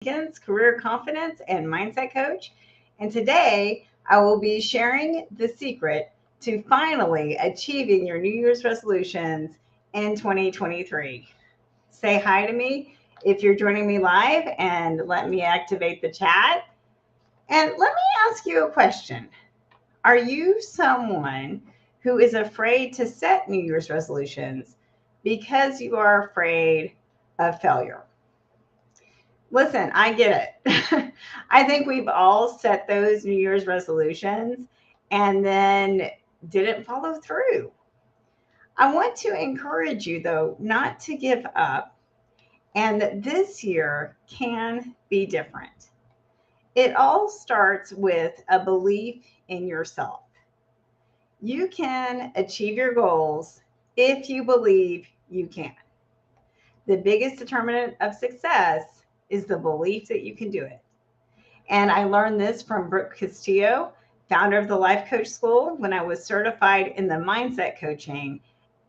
Jenkins, career confidence and mindset coach. And today I will be sharing the secret to finally achieving your New Year's resolutions in 2023. Say hi to me if you're joining me live and let me activate the chat. And let me ask you a question. Are you someone who is afraid to set New Year's resolutions because you are afraid of failure? Listen, I get it. I think we've all set those New Year's resolutions and then didn't follow through. I want to encourage you, though, not to give up and that this year can be different. It all starts with a belief in yourself. You can achieve your goals if you believe you can. The biggest determinant of success is the belief that you can do it. And I learned this from Brooke Castillo, founder of the Life Coach School, when I was certified in the mindset coaching.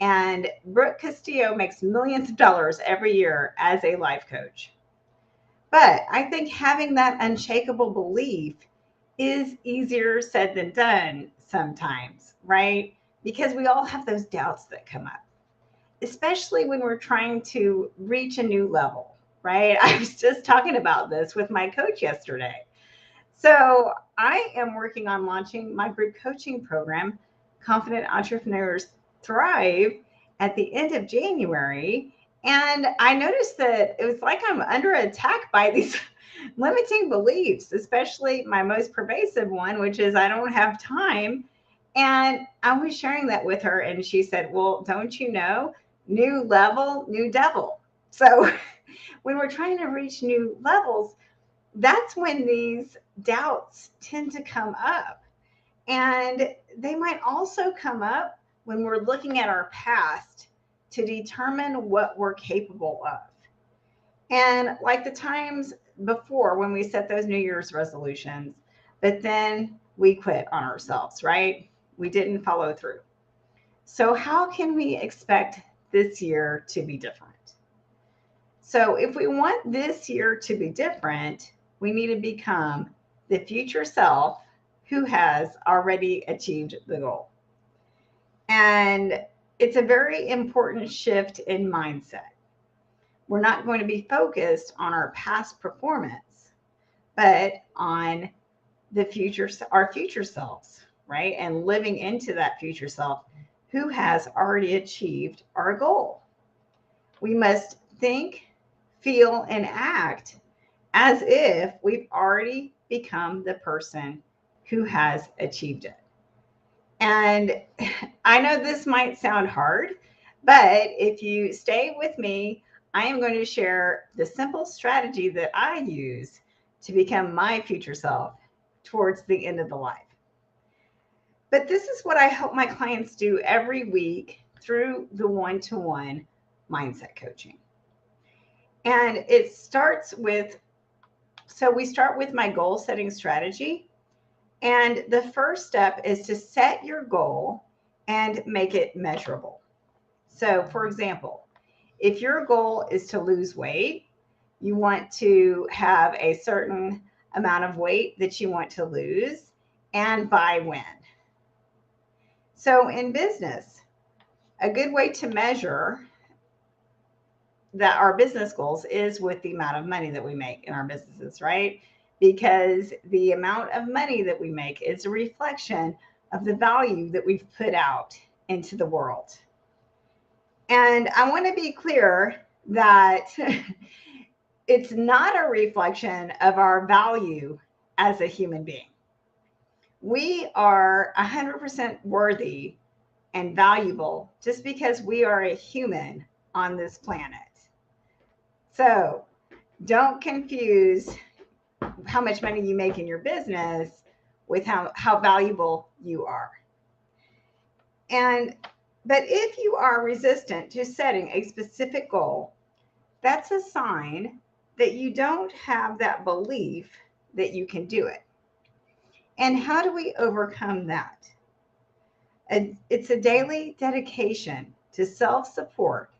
And Brooke Castillo makes millions of dollars every year as a life coach. But I think having that unshakable belief is easier said than done sometimes, right? Because we all have those doubts that come up, especially when we're trying to reach a new level, right? I was just talking about this with my coach yesterday. So I am working on launching my group coaching program, Confident Entrepreneurs Thrive, at the end of January. And I noticed that it was like I'm under attack by these limiting beliefs, especially my most pervasive one, which is I don't have time. And I was sharing that with her, and she said, well, don't you know, new level, new devil. So when we're trying to reach new levels, that's when these doubts tend to come up. And they might also come up when we're looking at our past to determine what we're capable of. And like the times before when we set those New Year's resolutions, but then we quit on ourselves, right? We didn't follow through. So, how can we expect this year to be different? So, if we want this year to be different, we need to become the future self who has already achieved the goal. And it's a very important shift in mindset. We're not going to be focused on our past performance, but on the future, our future selves, right? And living into that future self who has already achieved our goal. We must think, feel, and act as if we've already become the person who has achieved it. And I know this might sound hard, but if you stay with me, I am going to share the simple strategy that I use to become my future self towards the end of the life. But this is what I help my clients do every week through the one-to-one mindset coaching. And it starts with, so we start with my goal setting strategy. And the first step is to set your goal and make it measurable. So, for example, if your goal is to lose weight, you want to have a certain amount of weight that you want to lose and by when. So, in business, a good way to measure that our business goals is with the amount of money that we make in our businesses, right? Because the amount of money that we make is a reflection of the value that we've put out into the world. And I want to be clear that it's not a reflection of our value as a human being. We are 100% worthy and valuable just because we are a human on this planet. So don't confuse how much money you make in your business with how valuable you are. And but if you are resistant to setting a specific goal, that's a sign that you don't have that belief that you can do it. And how do we overcome that? It's a daily dedication to self support,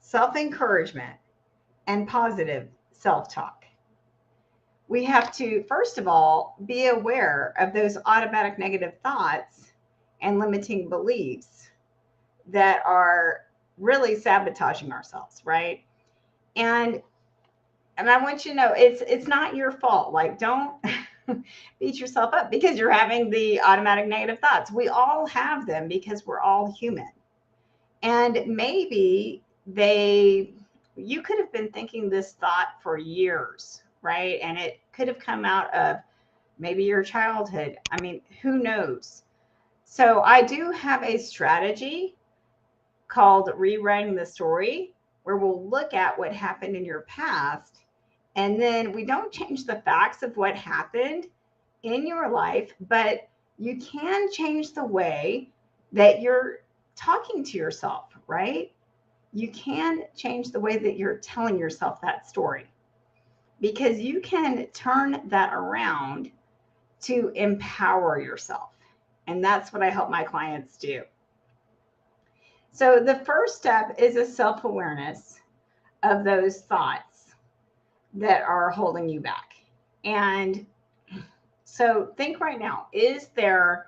self encouragement, and positive self talk. we have to, first of all, be aware of those automatic negative thoughts and limiting beliefs that are really sabotaging ourselves, right? And I want you to know it's not your fault. Like, don't beat yourself up because you're having the automatic negative thoughts. We all have them because we're all human. And maybe you could have been thinking this thought for years, right? And it could have come out of maybe your childhood. I mean, who knows? So I do have a strategy called Rewriting the Story, where we'll look at what happened in your past. And then we don't change the facts of what happened in your life, but you can change the way that you're talking to yourself, right? You can change the way that you're telling yourself that story because you can turn that around to empower yourself. And that's what I help my clients do. So the first step is a self-awareness of those thoughts that are holding you back. And so think right now, is there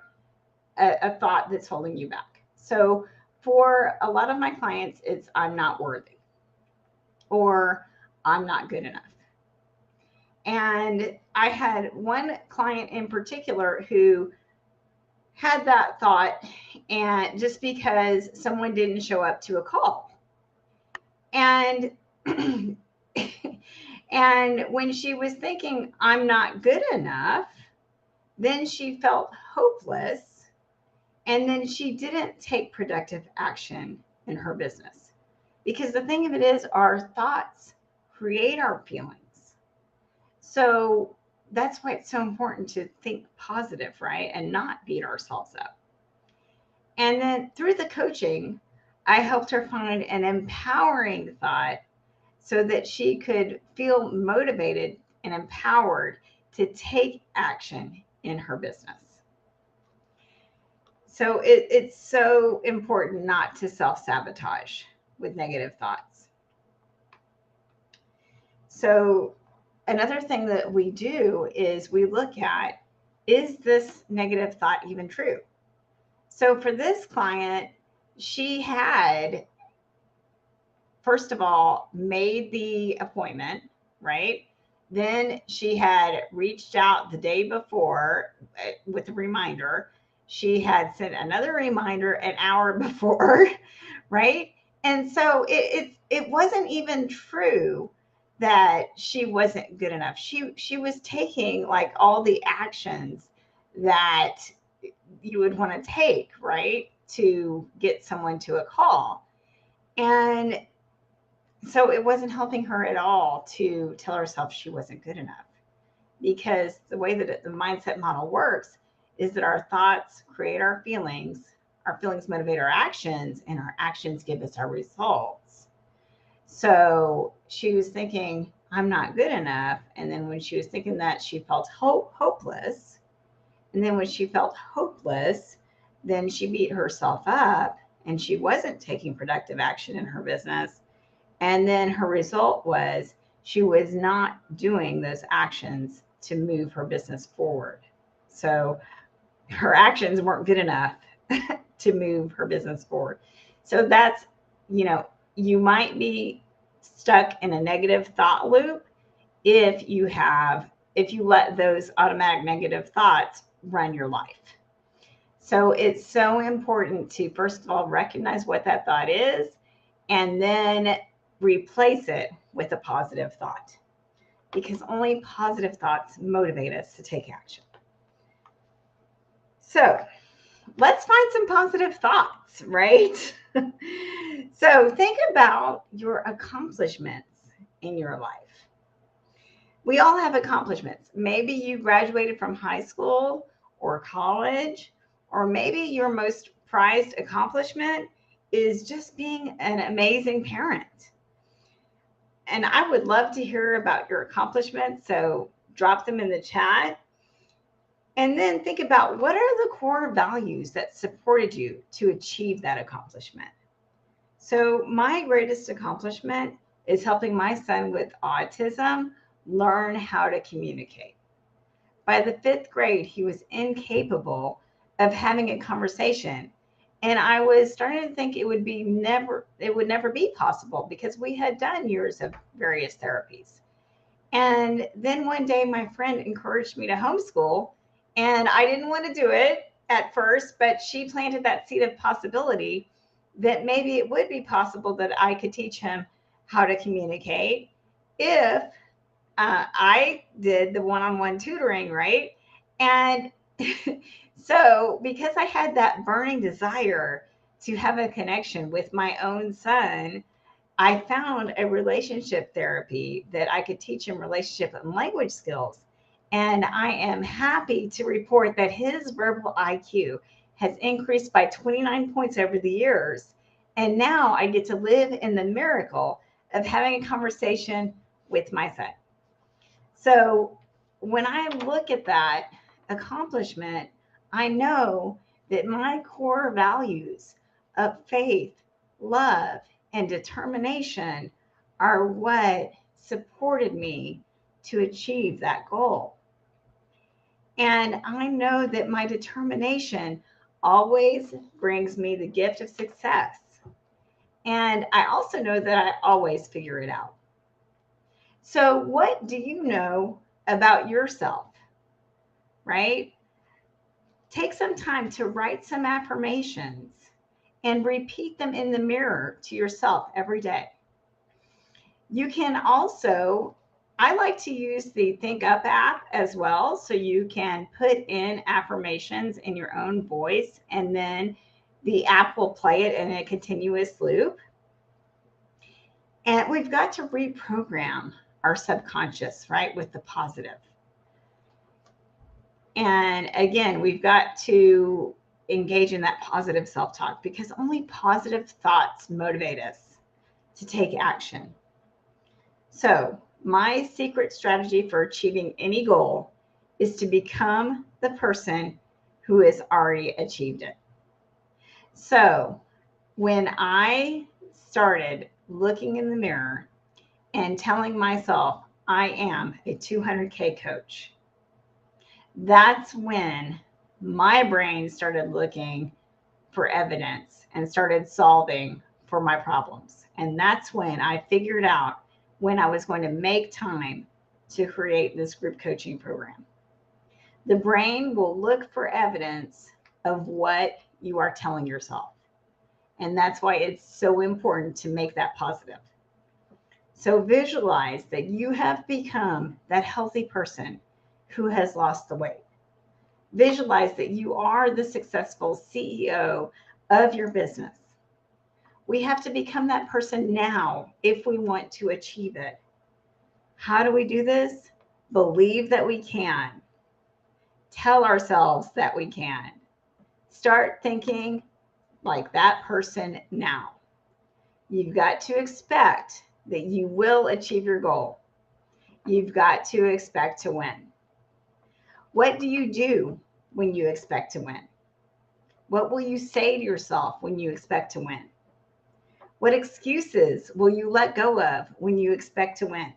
a thought that's holding you back? So for a lot of my clients, it's I'm not worthy or I'm not good enough. And I had one client in particular who had that thought, and just because someone didn't show up to a call. And and when she was thinking I'm not good enough, then she felt hopeless, and then she didn't take productive action in her business. Because the thing of it is, our thoughts create our feelings. So that's why it's so important to think positive, right? And not beat ourselves up. And then through the coaching, I helped her find an empowering thought so that she could feel motivated and empowered to take action in her business. So it's so important not to self-sabotage with negative thoughts. So another thing that we do is we look at, is this negative thought even true? So for this client, she had, first of all, made the appointment, right? Then she had reached out the day before with a reminder. She had sent another reminder an hour before, right? And so it wasn't even true that she wasn't good enough. She was taking like all the actions that you would want to take, right, to get someone to a call. And so it wasn't helping her at all to tell herself she wasn't good enough, because the way that the mindset model works is that our thoughts create our feelings motivate our actions, and our actions give us our results. So she was thinking, I'm not good enough. And then when she was thinking that, she felt hopeless. And then when she felt hopeless, then she beat herself up and she wasn't taking productive action in her business. And then her result was she was not doing those actions to move her business forward. So her actions weren't good enough to move her business forward. So that's, you might be stuck in a negative thought loop if you let those automatic negative thoughts run your life. So it's so important to, first of all, recognize what that thought is and then replace it with a positive thought, because only positive thoughts motivate us to take action. So let's find some positive thoughts, right? So think about your accomplishments in your life. We all have accomplishments. Maybe you graduated from high school or college, or maybe your most prized accomplishment is just being an amazing parent. And I would love to hear about your accomplishments. So drop them in the chat. And then think about, what are the core values that supported you to achieve that accomplishment? So my greatest accomplishment is helping my son with autism learn how to communicate. By the fifth grade, he was incapable of having a conversation. And I was starting to think it would never be possible because we had done years of various therapies. And then one day my friend encouraged me to homeschool, and I didn't want to do it at first, but she planted that seed of possibility that maybe it would be possible that I could teach him how to communicate if I did the one on one tutoring, right? And so, because I had that burning desire to have a connection with my own son, I found a relationship therapy that I could teach him relationship and language skills. And I am happy to report that his verbal IQ has increased by 29 points over the years. And now I get to live in the miracle of having a conversation with my son. So when I look at that accomplishment, I know that my core values of faith, love, and determination are what supported me to achieve that goal. And I know that my determination always brings me the gift of success. And I also know that I always figure it out. So, what do you know about yourself, right? Take some time to write some affirmations and repeat them in the mirror to yourself every day. You can also, I like to use the Think Up app as well. So you can put in affirmations in your own voice, and then the app will play it in a continuous loop. And we've got to reprogram our subconscious, right, with the positive. And again, we've got to engage in that positive self talk because only positive thoughts motivate us to take action. So, my secret strategy for achieving any goal is to become the person who has already achieved it. So, when I started looking in the mirror and telling myself, I am a 200K coach, that's when my brain started looking for evidence and started solving for my problems. And that's when I figured out when I was going to make time to create this group coaching program. The brain will look for evidence of what you are telling yourself. And that's why it's so important to make that positive. So visualize that you have become that healthy person who has lost the weight. Visualize that you are the successful CEO of your business. We have to become that person now if we want to achieve it. How do we do this? Believe that we can. Tell ourselves that we can. Start thinking like that person now. You've got to expect that you will achieve your goal. You've got to expect to win. What do you do when you expect to win? What will you say to yourself when you expect to win? What excuses will you let go of when you expect to win?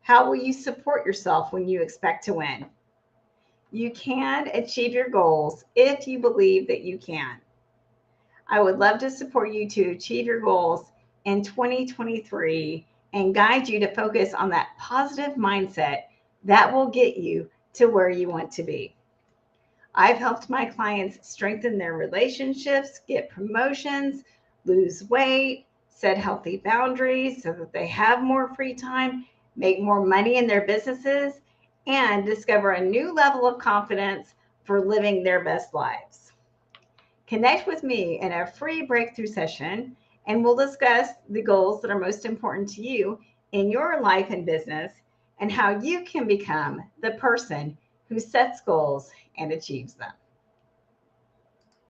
How will you support yourself when you expect to win? You can achieve your goals if you believe that you can. I would love to support you to achieve your goals in 2023 and guide you to focus on that positive mindset that will get you to where you want to be. I've helped my clients strengthen their relationships, get promotions, lose weight, set healthy boundaries so that they have more free time, make more money in their businesses, and discover a new level of confidence for living their best lives. Connect with me in a free breakthrough session, and we'll discuss the goals that are most important to you in your life and business and how you can become the person who sets goals and achieves them.